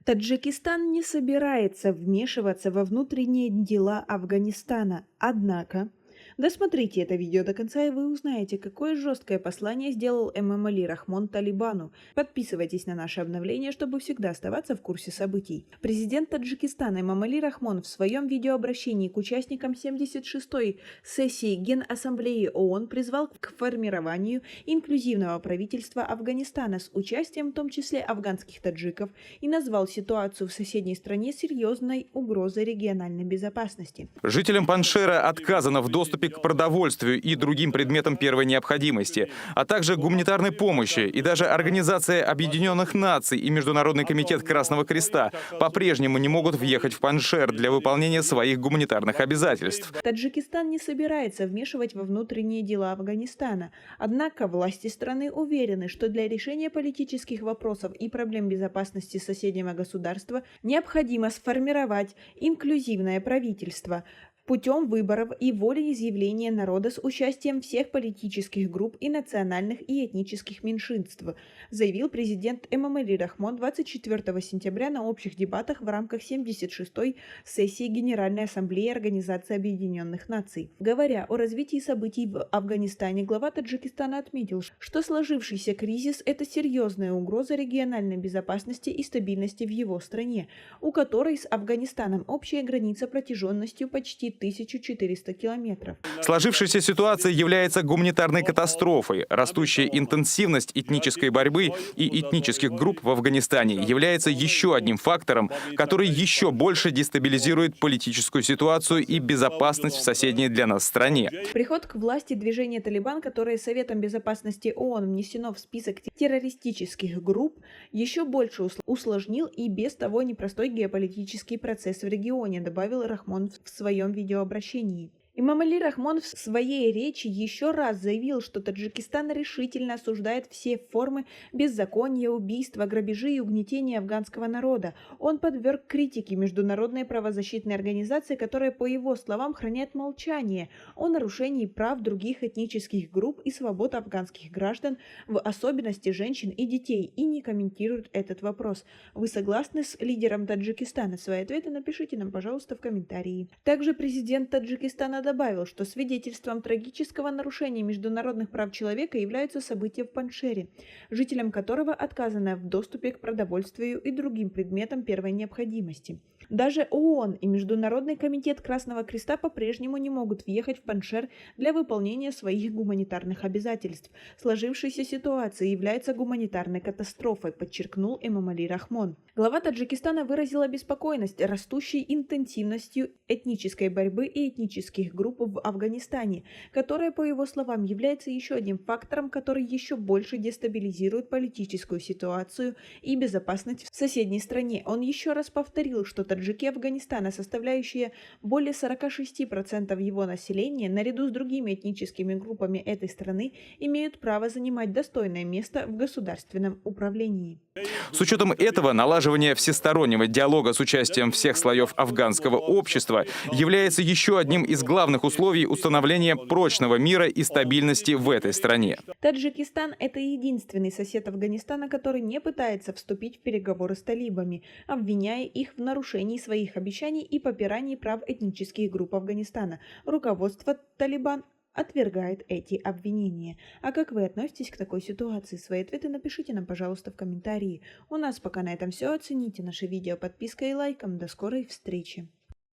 Таджикистан не собирается вмешиваться во внутренние дела Афганистана, однако досмотрите это видео до конца, и вы узнаете, какое жесткое послание сделал Эмомали Рахмон Талибану. Подписывайтесь на наши обновления, чтобы всегда оставаться в курсе событий. Президент Таджикистана Эмомали Рахмон в своем видеообращении к участникам 76-й сессии Генассамблеи ООН призвал к формированию инклюзивного правительства Афганистана с участием в том числе афганских таджиков и назвал ситуацию в соседней стране серьезной угрозой региональной безопасности. Жителям Паншера отказано в доступе к продовольствию и другим предметам первой необходимости, а также гуманитарной помощи, и даже Организация Объединенных Наций и Международный комитет Красного Креста по-прежнему не могут въехать в Паншер для выполнения своих гуманитарных обязательств. Таджикистан не собирается вмешивать во внутренние дела Афганистана, однако власти страны уверены, что для решения политических вопросов и проблем безопасности соседнего государства необходимо сформировать инклюзивное правительство путем выборов и волеизъявления народа с участием всех политических групп и национальных и этнических меньшинств, заявил президент Эмомали Рахмон 24 сентября на общих дебатах в рамках 76-й сессии Генеральной Ассамблеи Организации Объединенных Наций. Говоря о развитии событий в Афганистане, глава Таджикистана отметил, что сложившийся кризис – это серьезная угроза региональной безопасности и стабильности в его стране, у которой с Афганистаном общая граница протяженностью почти 1400 километров. Сложившаяся ситуация является гуманитарной катастрофой. Растущая интенсивность этнической борьбы и этнических групп в Афганистане является еще одним фактором, который еще больше дестабилизирует политическую ситуацию и безопасность в соседней для нас стране. Приход к власти движения «Талибан», которое Советом безопасности ООН внесено в список террористических групп, еще больше усложнил и без того непростой геополитический процесс в регионе, добавил Рахмон в своем видеообращении. Эмомали Рахмон в своей речи еще раз заявил, что Таджикистан решительно осуждает все формы беззакония, убийства, грабежи и угнетения афганского народа. Он подверг критике международной правозащитной организации, которая, по его словам, хранит молчание о нарушении прав других этнических групп и свобод афганских граждан, в особенности женщин и детей, и не комментирует этот вопрос. Вы согласны с лидером Таджикистана? Свои ответы напишите нам, пожалуйста, в комментарии. Также президент Таджикистана добавил, что свидетельством трагического нарушения международных прав человека являются события в Паншере, жителям которого отказано в доступе к продовольствию и другим предметам первой необходимости. Даже ООН и Международный комитет Красного Креста по-прежнему не могут въехать в Паншер для выполнения своих гуманитарных обязательств. Сложившаяся ситуация является гуманитарной катастрофой, подчеркнул Эмомали Рахмон. Глава Таджикистана выразил обеспокоенность растущей интенсивностью этнической борьбы и этнических групп в Афганистане, которая, по его словам, является еще одним фактором, который еще больше дестабилизирует политическую ситуацию и безопасность в соседней стране. Он еще раз повторил, что таджики Афганистана, составляющие более 46% его населения, наряду с другими этническими группами этой страны, имеют право занимать достойное место в государственном управлении. С учетом этого, налаживание всестороннего диалога с участием всех слоев афганского общества является еще одним из главных условий установления прочного мира и стабильности в этой стране. Таджикистан – это единственный сосед Афганистана, который не пытается вступить в переговоры с талибами, обвиняя их в нарушении своих обещаний и попирании прав этнических групп Афганистана. Руководство Талибан отвергает эти обвинения. А как вы относитесь к такой ситуации? Свои ответы напишите нам, пожалуйста, в комментарии. У нас пока на этом все. Оцените наше видео подпиской и лайком. До скорой встречи!